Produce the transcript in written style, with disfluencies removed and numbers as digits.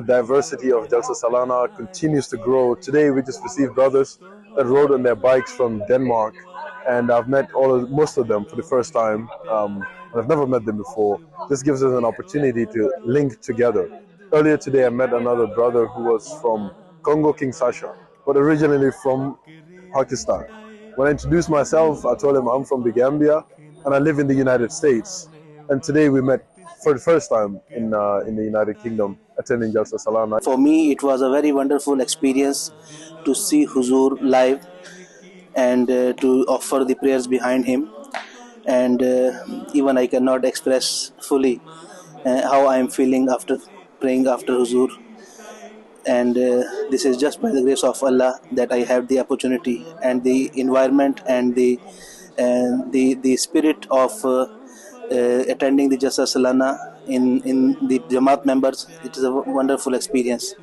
The diversity of Jalsa Salana continues to grow. Today we just received brothers that rode on their bikes from Denmark, and I've met most of them for the first time. And I've never met them before. This gives us an opportunity to link together. Earlier today I met another brother who was from Congo Kinshasa, but originally from Pakistan. When I introduced myself, I told him I'm from the Gambia and I live in the United States. And today we met for the first time in the United Kingdom, attending Jalsa Salana. For me, it was a very wonderful experience to see Huzur live and to offer the prayers behind him. And even I cannot express fully how I am feeling after praying after Huzur. And this is just by the grace of Allah that I have the opportunity and the environment and the spirit of attending the Jalsa Salana in the Jamaat members. It is a wonderful experience.